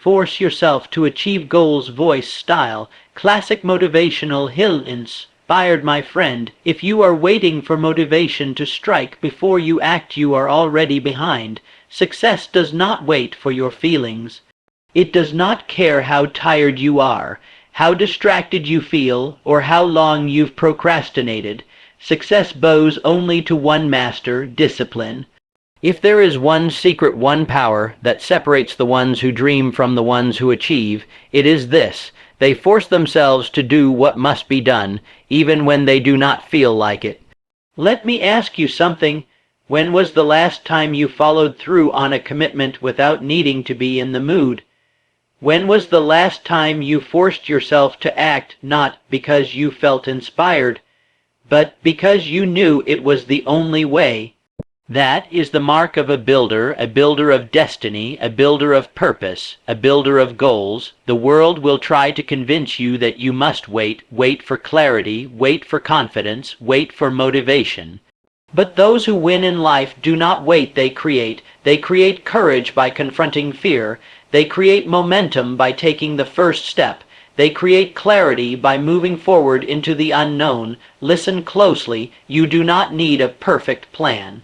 Force yourself to achieve goals. Voice style. Classic motivational hill inspired. My friend, if you are waiting for motivation to strike before you act, you are already behind. Success does not wait for your feelings. It does not care how tired you are, how distracted you feel, or how long you've procrastinated. Success bows only to one master: discipline. If there is one secret, one power that separates the ones who dream from the ones who achieve, it is this: they force themselves to do what must be done, even when they do not feel like it. Let me ask you something. When was the last time you followed through on a commitment without needing to be in the mood? When was the last time you forced yourself to act, not because you felt inspired, but because you knew it was the only way? That is the mark of a builder of destiny, a builder of purpose, a builder of goals. The world will try to convince you that you must wait for clarity, wait for confidence, wait for motivation. But those who win in life do not wait, they create. They create courage by confronting fear. They create momentum by taking the first step. They create clarity by moving forward into the unknown. Listen closely. You do not need a perfect plan.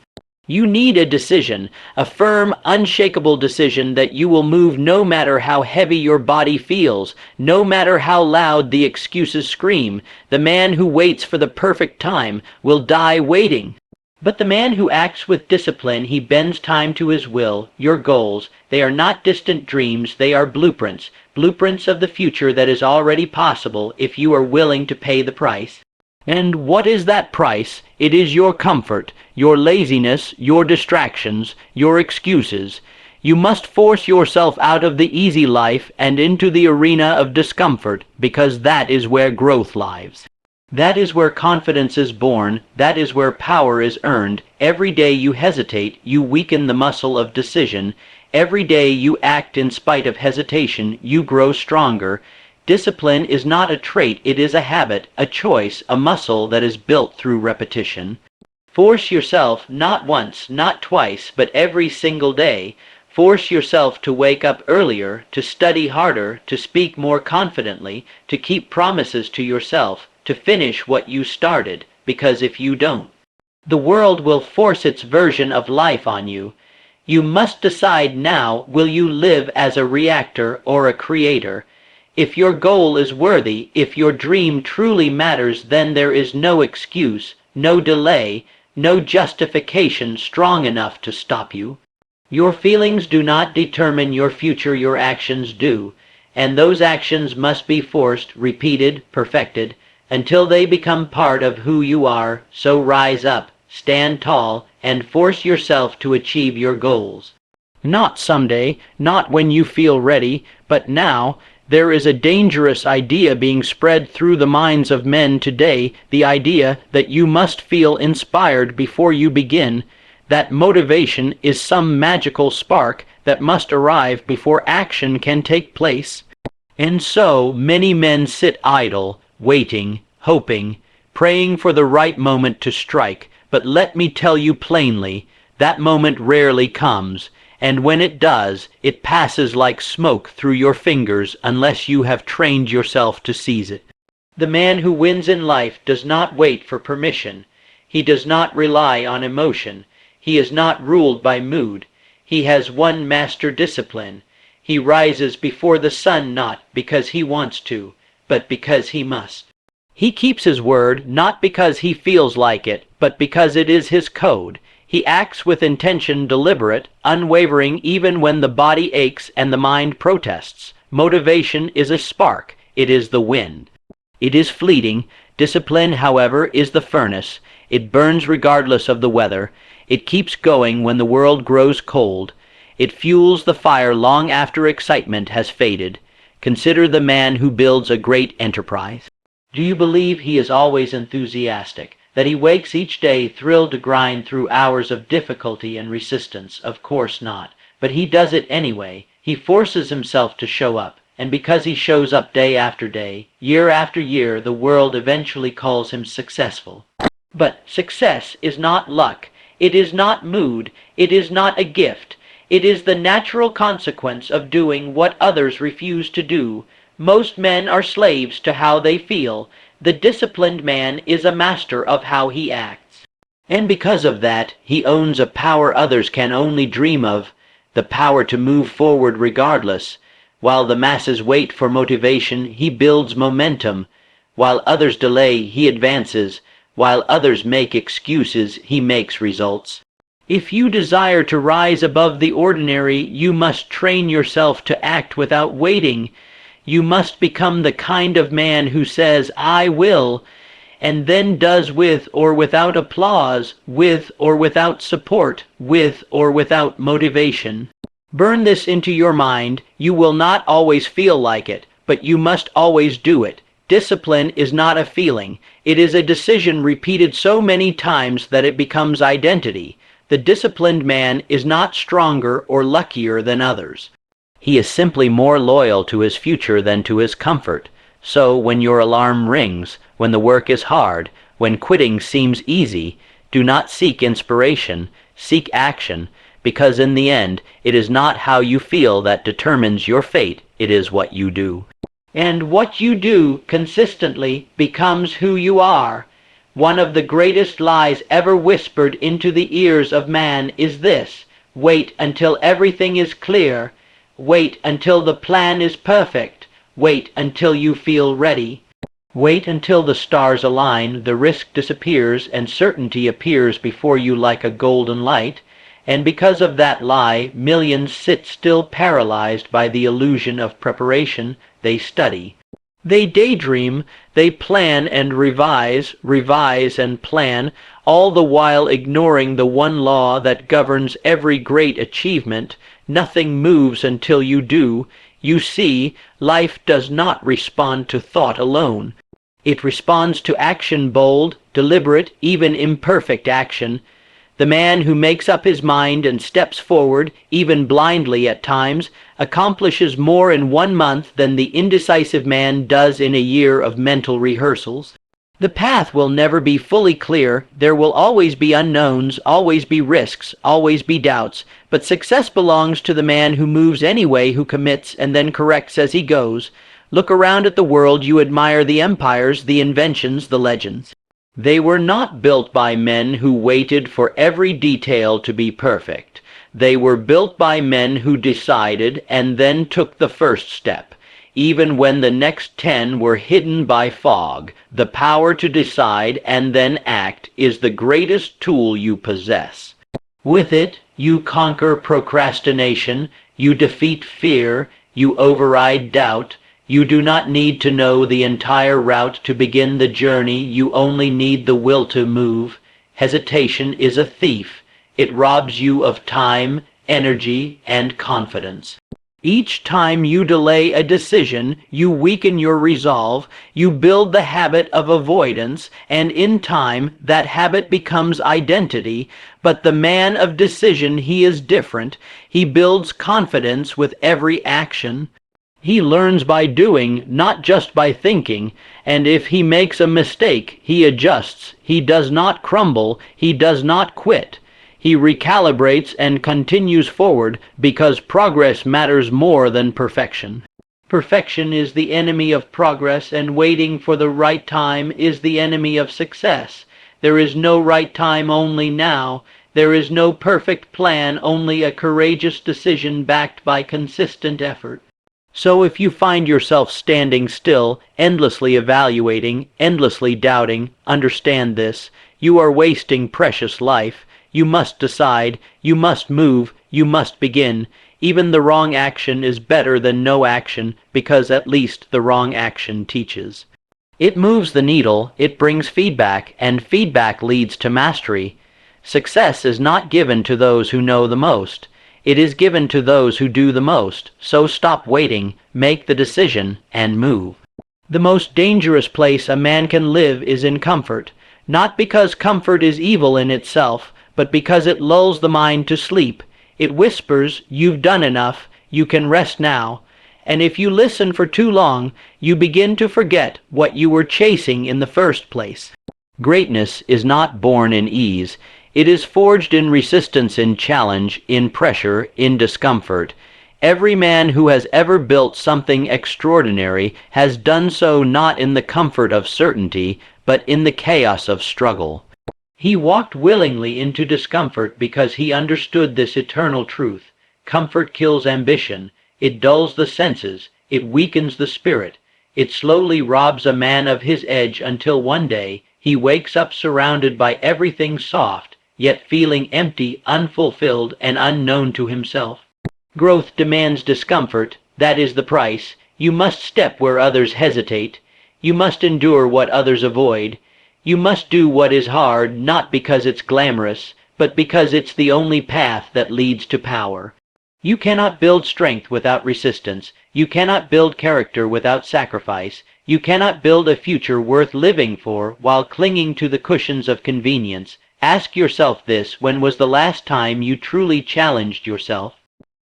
You need a decision, a firm, unshakable decision that you will move no matter how heavy your body feels, no matter how loud the excuses scream. The man who waits for the perfect time will die waiting. But the man who acts with discipline, he bends time to his will. Your goals, they are not distant dreams, they are blueprints, blueprints of the future that is already possible if you are willing to pay the price. And what is that price? It is your comfort, your laziness, your distractions, your excuses. You must force yourself out of the easy life and into the arena of discomfort, because that is where growth lies. That is where confidence is born. That is where power is earned. Every day you hesitate, you weaken the muscle of decision. Every day you act in spite of hesitation, you grow stronger. Discipline is not a trait, it is a habit, a choice, a muscle that is built through repetition. Force yourself, not once, not twice, but every single day. Force yourself to wake up earlier, to study harder, to speak more confidently, to keep promises to yourself, to finish what you started, because if you don't, the world will force its version of life on you. You must decide now, will you live as a reactor or a creator? If your goal is worthy, if your dream truly matters, then there is no excuse, no delay, no justification strong enough to stop you. Your feelings do not determine your future, your actions do, and those actions must be forced, repeated, perfected, until they become part of who you are. So rise up, stand tall, and force yourself to achieve your goals. Not someday, not when you feel ready, but now. There is a dangerous idea being spread through the minds of men today, the idea that you must feel inspired before you begin, that motivation is some magical spark that must arrive before action can take place. And so many men sit idle, waiting, hoping, praying for the right moment to strike. But let me tell you plainly, that moment rarely comes. And when it does, it passes like smoke through your fingers unless you have trained yourself to seize it. The man who wins in life does not wait for permission. He does not rely on emotion. He is not ruled by mood. He has one master discipline. He rises before the sun not because he wants to, but because he must. He keeps his word not because he feels like it, but because it is his code. He acts with intention, deliberate, unwavering, even when the body aches and the mind protests. Motivation is a spark. It is the wind. It is fleeting. Discipline, however, is the furnace. It burns regardless of the weather. It keeps going when the world grows cold. It fuels the fire long after excitement has faded. Consider the man who builds a great enterprise. Do you believe he is always enthusiastic? That he wakes each day thrilled to grind through hours of difficulty and resistance? Of course not. But he does it anyway. He forces himself to show up. And because he shows up day after day, year after year, the world eventually calls him successful. But success is not luck. It is not mood. It is not a gift. It is the natural consequence of doing what others refuse to do. Most men are slaves to how they feel. The disciplined man is a master of how he acts. And because of that, he owns a power others can only dream of, the power to move forward regardless. While the masses wait for motivation, he builds momentum. While others delay, he advances. While others make excuses, he makes results. If you desire to rise above the ordinary, you must train yourself to act without waiting. You must become the kind of man who says, "I will," and then does with or without applause, with or without support, with or without motivation. Burn this into your mind. You will not always feel like it, but you must always do it. Discipline is not a feeling. It is a decision repeated so many times that it becomes identity. The disciplined man is not stronger or luckier than others. He is simply more loyal to his future than to his comfort. So when your alarm rings, when the work is hard, when quitting seems easy, do not seek inspiration, seek action, because in the end, it is not how you feel that determines your fate, it is what you do. And what you do consistently becomes who you are. One of the greatest lies ever whispered into the ears of man is this: wait until everything is clear. Wait until the plan is perfect. Wait until you feel ready. Wait until the stars align, the risk disappears, and certainty appears before you like a golden light. And because of that lie, millions sit still paralyzed by the illusion of preparation. They study. They daydream, they plan and revise and plan, all the while ignoring the one law that governs every great achievement. Nothing moves until you do. You see, life does not respond to thought alone. It responds to action, bold, deliberate, even imperfect action. The man who makes up his mind and steps forward, even blindly at times, accomplishes more in 1 month than the indecisive man does in a year of mental rehearsals. The path will never be fully clear. There will always be unknowns, always be risks, always be doubts. But success belongs to the man who moves anyway, who commits and then corrects as he goes. Look around at the world. You admire the empires, the inventions, the legends. They were not built by men who waited for every detail to be perfect. They were built by men who decided and then took the first step, even when the next 10 were hidden by fog. The power to decide and then act is the greatest tool you possess. With it, you conquer procrastination, you defeat fear, you override doubt. You do not need to know the entire route to begin the journey. You only need the will to move. Hesitation is a thief. It robs you of time, energy, and confidence. Each time you delay a decision, you weaken your resolve, you build the habit of avoidance, and in time that habit becomes identity. But the man of decision, he is different. He builds confidence with every action. He learns by doing, not just by thinking, and if he makes a mistake, he adjusts. He does not crumble, he does not quit. He recalibrates and continues forward because progress matters more than perfection. Perfection is the enemy of progress, and waiting for the right time is the enemy of success. There is no right time, only now. There is no perfect plan, only a courageous decision backed by consistent effort. So if you find yourself standing still, endlessly evaluating, endlessly doubting, understand this: you are wasting precious life. You must decide, you must move, you must begin. Even the wrong action is better than no action, because at least the wrong action teaches. It moves the needle, it brings feedback, and feedback leads to mastery. Success is not given to those who know the most. It is given to those who do the most. So stop waiting, make the decision, and move. The most dangerous place a man can live is in comfort, not because comfort is evil in itself, but because it lulls the mind to sleep. It whispers, "You've done enough, you can rest now." And if you listen for too long, you begin to forget what you were chasing in the first place. Greatness is not born in ease. It is forged in resistance, in challenge, in pressure, in discomfort. Every man who has ever built something extraordinary has done so not in the comfort of certainty, but in the chaos of struggle. He walked willingly into discomfort because he understood this eternal truth. Comfort kills ambition. It dulls the senses. It weakens the spirit. It slowly robs a man of his edge until one day he wakes up surrounded by everything soft, yet feeling empty, unfulfilled, and unknown to himself. Growth demands discomfort. That is the price. You must step where others hesitate. You must endure what others avoid. You must do what is hard, not because it's glamorous, but because it's the only path that leads to power. You cannot build strength without resistance. You cannot build character without sacrifice. You cannot build a future worth living for while clinging to the cushions of convenience. Ask yourself this: when was the last time you truly challenged yourself?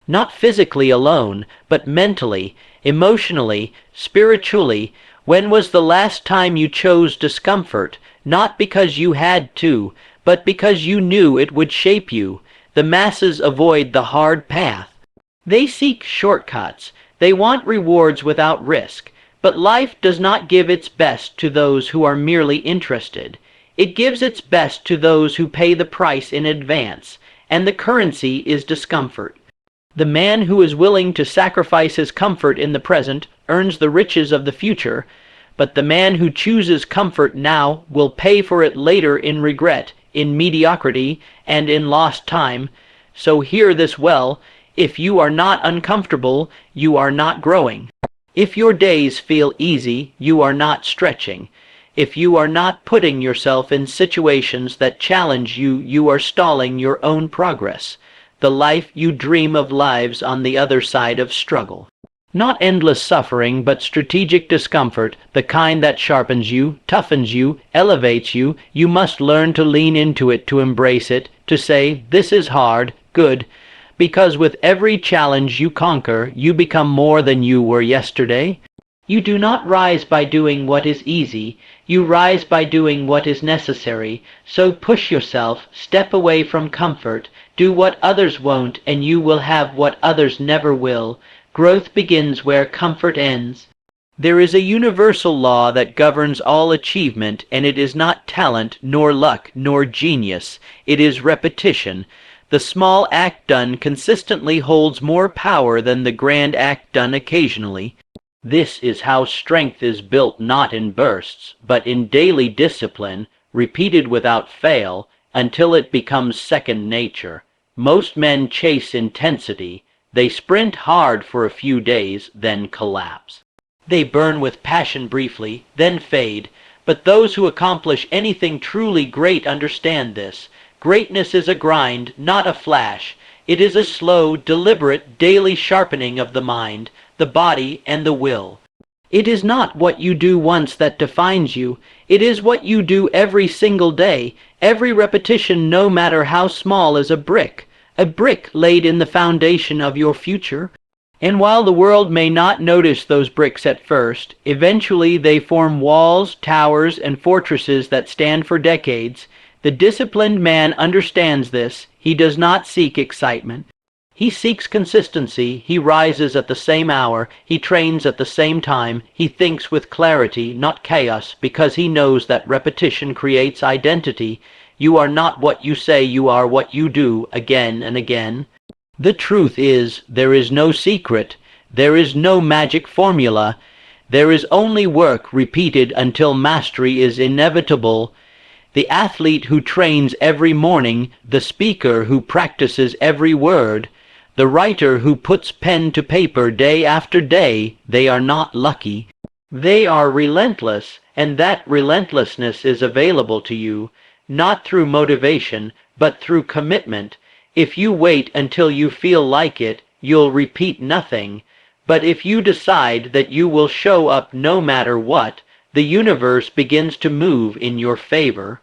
Not physically alone, but mentally, emotionally, spiritually. When was the last time you chose discomfort, not because you had to, but because you knew it would shape you? The masses avoid the hard path. They seek shortcuts. They want rewards without risk. But life does not give its best to those who are merely interested. It gives its best to those who pay the price in advance, and the currency is discomfort. The man who is willing to sacrifice his comfort in the present earns the riches of the future, but the man who chooses comfort now will pay for it later in regret, in mediocrity, and in lost time. So hear this well: if you are not uncomfortable, you are not growing. If your days feel easy, you are not stretching. If you are not putting yourself in situations that challenge you, you are stalling your own progress. The life you dream of lives on the other side of struggle. Not endless suffering, but strategic discomfort, the kind that sharpens you, toughens you, elevates you. You must learn to lean into it, to embrace it, to say, "This is hard, good," because with every challenge you conquer, you become more than you were yesterday. You do not rise by doing what is easy. You rise by doing what is necessary. So push yourself, step away from comfort, do what others won't, and you will have what others never will. Growth begins where comfort ends. There is a universal law that governs all achievement, and it is not talent, nor luck, nor genius. It is repetition. The small act done consistently holds more power than the grand act done occasionally. This is how strength is built, not in bursts, but in daily discipline, repeated without fail, until it becomes second nature. Most men chase intensity. They sprint hard for a few days, then collapse. They burn with passion briefly, then fade. But those who accomplish anything truly great understand this. Greatness is a grind, not a flash. It is a slow, deliberate, daily sharpening of the mind, the body, and the will. It is not what you do once that defines you. It is what you do every single day. Every repetition, no matter how small, is a brick laid in the foundation of your future. And while the world may not notice those bricks at first, eventually they form walls, towers, and fortresses that stand for decades. The disciplined man understands this. He does not seek excitement. He seeks consistency. He rises at the same hour. He trains at the same time. He thinks with clarity, not chaos, because he knows that repetition creates identity. You are not what you say, you are what you do, again and again. The truth is, there is no secret. There is no magic formula. There is only work repeated until mastery is inevitable. The athlete who trains every morning, the speaker who practices every word, the writer who puts pen to paper day after day, they are not lucky. They are relentless, and that relentlessness is available to you, not through motivation, but through commitment. If you wait until you feel like it, you'll repeat nothing. But if you decide that you will show up no matter what, the universe begins to move in your favor.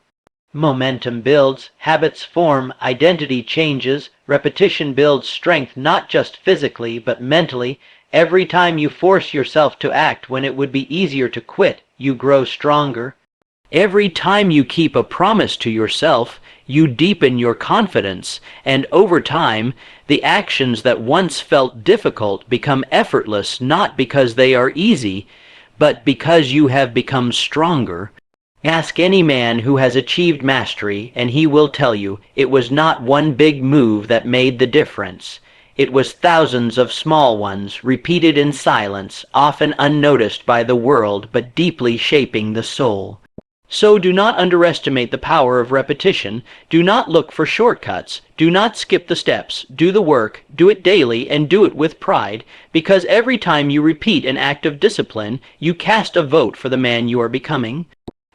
Momentum builds, habits form, identity changes, repetition builds strength not just physically but mentally. Every time you force yourself to act when it would be easier to quit, you grow stronger. Every time you keep a promise to yourself, you deepen your confidence, and over time, the actions that once felt difficult become effortless not because they are easy, but because you have become stronger. Ask any man who has achieved mastery, and he will tell you it was not one big move that made the difference. It was thousands of small ones, repeated in silence, often unnoticed by the world, but deeply shaping the soul. So do not underestimate the power of repetition. Do not look for shortcuts. Do not skip the steps. Do the work, do it daily, and do it with pride, because every time you repeat an act of discipline, you cast a vote for the man you are becoming.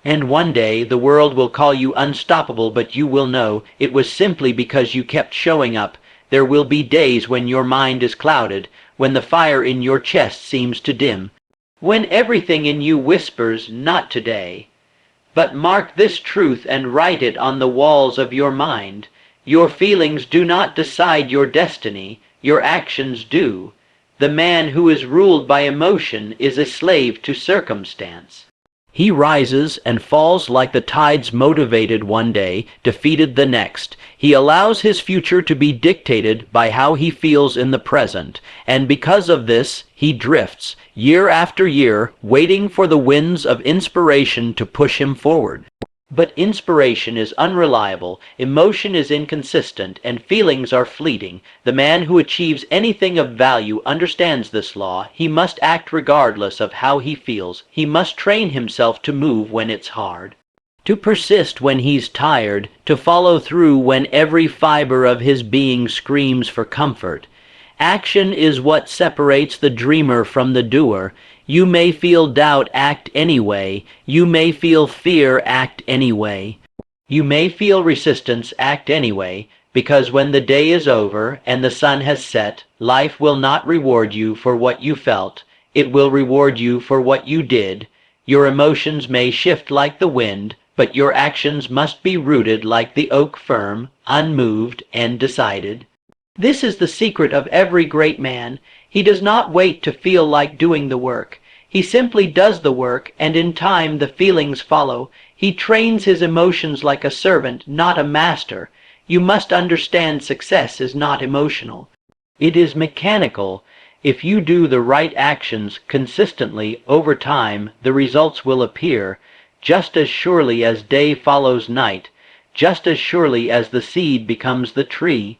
And one day the world will call you unstoppable, but you will know it was simply because you kept showing up. There will be days when your mind is clouded, when the fire in your chest seems to dim, when everything in you whispers, "Not today." But mark this truth and write it on the walls of your mind. Your feelings do not decide your destiny, your actions do. The man who is ruled by emotion is a slave to circumstance. He rises and falls like the tides, motivated one day, defeated the next. He allows his future to be dictated by how he feels in the present, and because of this, he drifts, year after year, waiting for the winds of inspiration to push him forward. But inspiration is unreliable, emotion is inconsistent, and feelings are fleeting. The man who achieves anything of value understands this law. He must act regardless of how he feels. He must train himself to move when it's hard, to persist when he's tired, to follow through when every fiber of his being screams for comfort. Action is what separates the dreamer from the doer. You may feel doubt, act anyway. You may feel fear, act anyway. You may feel resistance, act anyway, because when the day is over and the sun has set, life will not reward you for what you felt. It will reward you for what you did. Your emotions may shift like the wind, but your actions must be rooted like the oak, firm, unmoved, and decided. This is the secret of every great man. He does not wait to feel like doing the work. He simply does the work, and in time the feelings follow. He trains his emotions like a servant, not a master. You must understand success is not emotional. It is mechanical. If you do the right actions consistently over time, the results will appear, just as surely as day follows night, just as surely as the seed becomes the tree.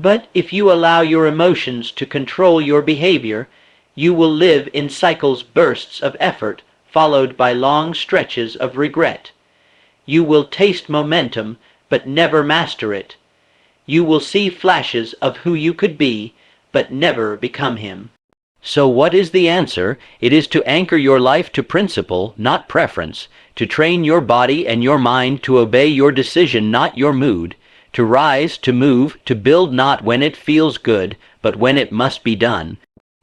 But if you allow your emotions to control your behavior, you will live in cycles, bursts of effort, followed by long stretches of regret. You will taste momentum, but never master it. You will see flashes of who you could be, but never become him. So what is the answer? It is to anchor your life to principle, not preference, to train your body and your mind to obey your decision, not your mood, to rise, to move, to build not when it feels good, but when it must be done.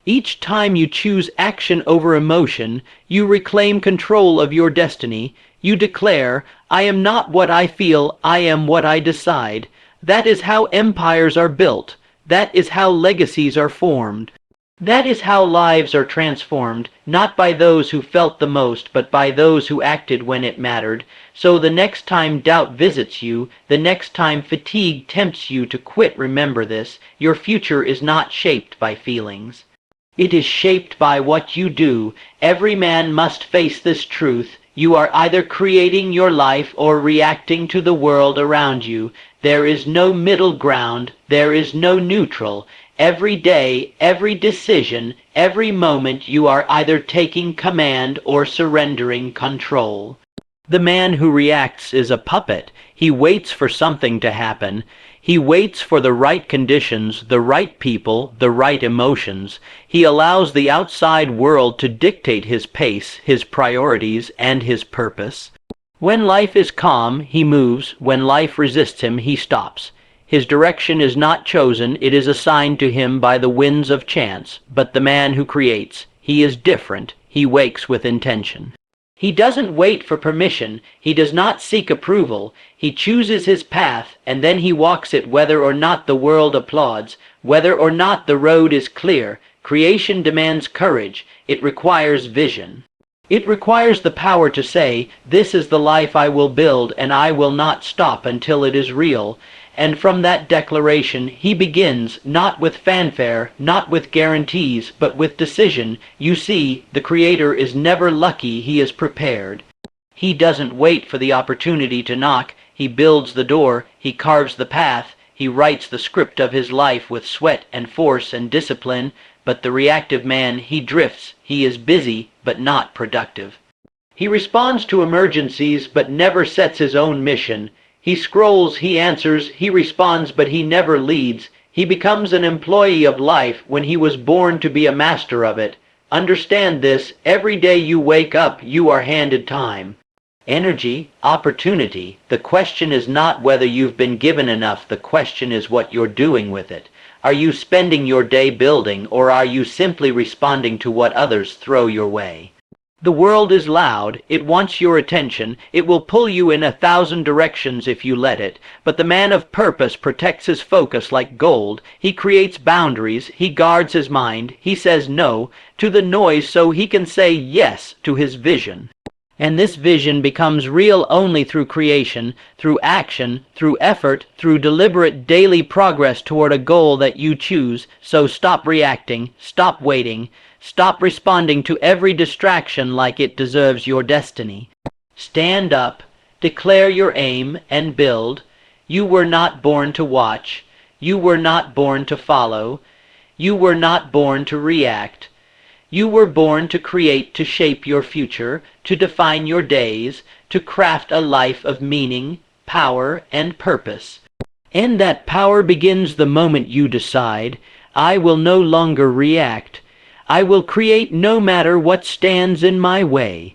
Each time you choose action over emotion, you reclaim control of your destiny. You declare, "I am not what I feel, I am what I decide." That is how empires are built. That is how legacies are formed. That is how lives are transformed, not by those who felt the most, but by those who acted when it mattered. So the next time doubt visits you, the next time fatigue tempts you to quit, remember this: your future is not shaped by feelings. It is shaped by what you do. Every man must face this truth. You are either creating your life or reacting to the world around you. There is no middle ground. There is no neutral. Every day, every decision, every moment you are either taking command or surrendering control. The man who reacts is a puppet. He waits for something to happen. He waits for the right conditions, the right people, the right emotions. He allows the outside world to dictate his pace, his priorities, and his purpose. When life is calm, he moves. When life resists him, he stops. His direction is not chosen, it is assigned to him by the winds of chance. But the man who creates, he is different. He wakes with intention. He doesn't wait for permission. He does not seek approval. He chooses his path, and then he walks it whether or not the world applauds, whether or not the road is clear. Creation demands courage. It requires vision. It requires the power to say, "This is the life I will build, and I will not stop until it is real." And from that declaration, he begins, not with fanfare, not with guarantees, but with decision. You see, the Creator is never lucky, he is prepared. He doesn't wait for the opportunity to knock. He builds the door, he carves the path, he writes the script of his life with sweat and force and discipline. But the reactive man, he drifts, he is busy, but not productive. He responds to emergencies, but never sets his own mission. He scrolls, he answers, he responds, but he never leads. He becomes an employee of life when he was born to be a master of it. Understand this, every day you wake up, you are handed time. Energy, opportunity. The question is not whether you've been given enough, the question is what you're doing with it. Are you spending your day building, or are you simply responding to what others throw your way? The world is loud, it wants your attention, it will pull you in 1,000 directions if you let it, but the man of purpose protects his focus like gold. He creates boundaries, he guards his mind, he says no to the noise so he can say yes to his vision. And this vision becomes real only through creation, through action, through effort, through deliberate daily progress toward a goal that you choose. So stop reacting, stop waiting, stop responding to every distraction like it deserves your destiny. Stand up, declare your aim, and build. You were not born to watch. You were not born to follow. You were not born to react. You were born to create, to shape your future, to define your days, to craft a life of meaning, power, and purpose. And that power begins the moment you decide, I will no longer react. I will create no matter what stands in my way.